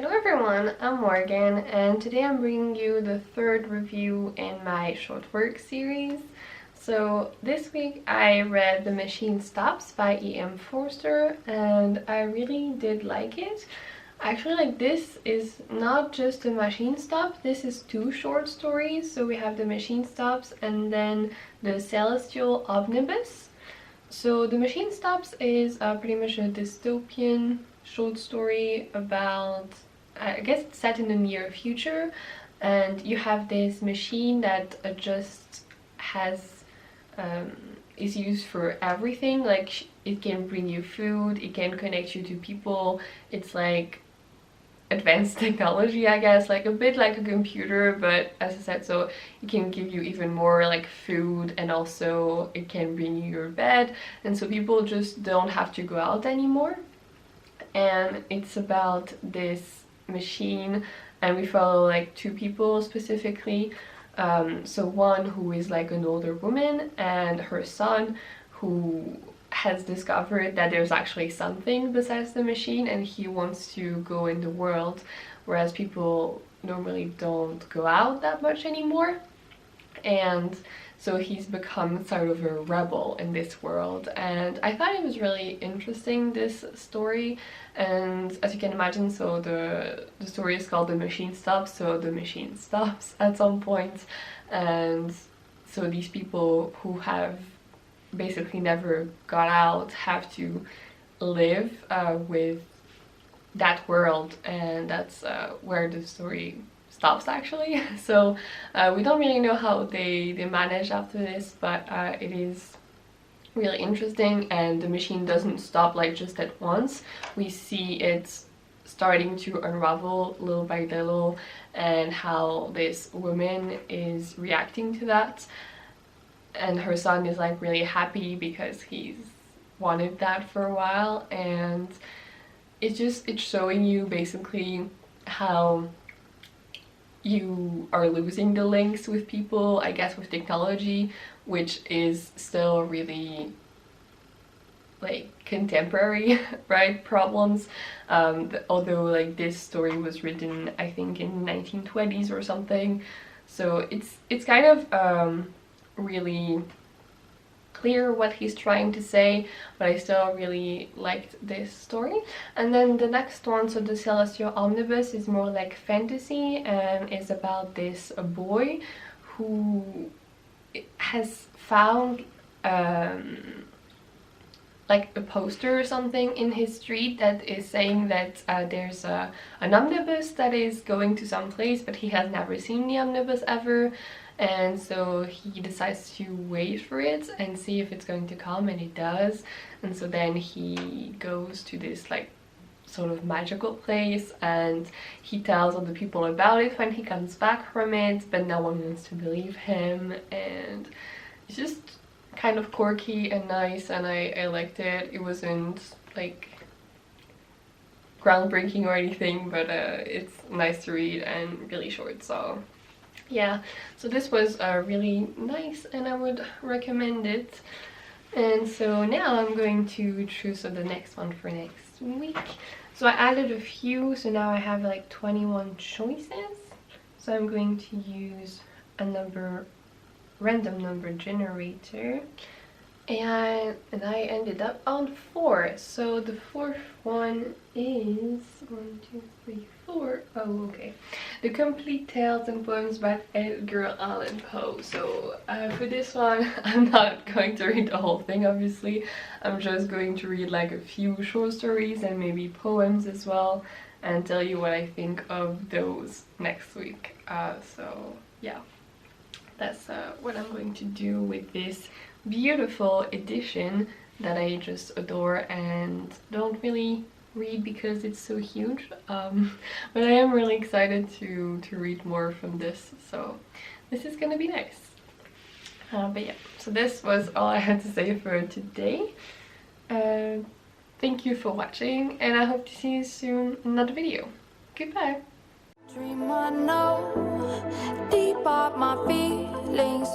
Hello everyone, I'm Morgan and today I'm bringing you the third review in my short work series. So this week I read The Machine Stops by E.M. Forster and I really did like it. Actually, like, this is not just a machine stop, this is two short stories. So we have The Machine Stops and then The Celestial Omnibus. So The Machine Stops is pretty much a dystopian short story about, I guess it's set in the near future, and you have this machine that just has is used for everything. Like, it can bring you food, it can connect you to people. It's like advanced technology, I guess, like a bit like a computer, but as I said, so it can give you even more like food, and also it can bring you your bed, and so people just don't have to go out anymore. And it's about this machine, and we follow like two people specifically. So one who is like an older woman and her son who has discovered that there's actually something besides the machine and he wants to go in the world, whereas people normally don't go out that much anymore. And so he's become sort of a rebel in this world, and I thought it was really interesting, this story. And as you can imagine, so the story is called The Machine Stops, so the machine stops at some point. And so these people who have basically never got out have to live with that world, and that's where the story stops actually. So we don't really know how they manage after this, but it is really interesting, and the machine doesn't stop like just at once. We see it starting to unravel little by little, and how this woman is reacting to that, and her son is like really happy because he's wanted that for a while. And it's showing you basically how you are losing the links with people, I guess, with technology, which is still really like contemporary right, problems. Although like this story was written I think in 1920s or something, so it's kind of really clear what he's trying to say, but I still really liked this story. And then the next one, so The Celestial Omnibus, is more like fantasy and is about this boy who has found like a poster or something in his street that is saying that there's an omnibus that is going to some place, but he has never seen the omnibus ever. And so he decides to wait for it and see if it's going to come, and it does. And so then he goes to this like sort of magical place, and he tells other people about it when he comes back from it, but no one wants to believe him. And it's just kind of quirky and nice, and I liked it. It wasn't like groundbreaking or anything, but it's nice to read and really short, so yeah. So this was really nice and I would recommend it. And so now I'm going to choose the next one for next week. So I added a few, so now I have like 21 choices. So I'm going to use a random number generator, and I ended up on 4. So the fourth one is 1, 2, 3, 4. Oh, okay. The Complete Tales and Poems by Edgar Allan Poe. So for this one, I'm not going to read the whole thing, obviously. I'm just going to read like a few short stories and maybe poems as well, and tell you what I think of those next week. So yeah, that's what I'm going to do with this beautiful edition that I just adore and don't really read because it's so huge. But I am really excited to read more from this, so this is gonna be nice. But yeah, so this was all I had to say for today. Thank you for watching, and I hope to see you soon in another video. Goodbye! Dream I know, deep up my feelings.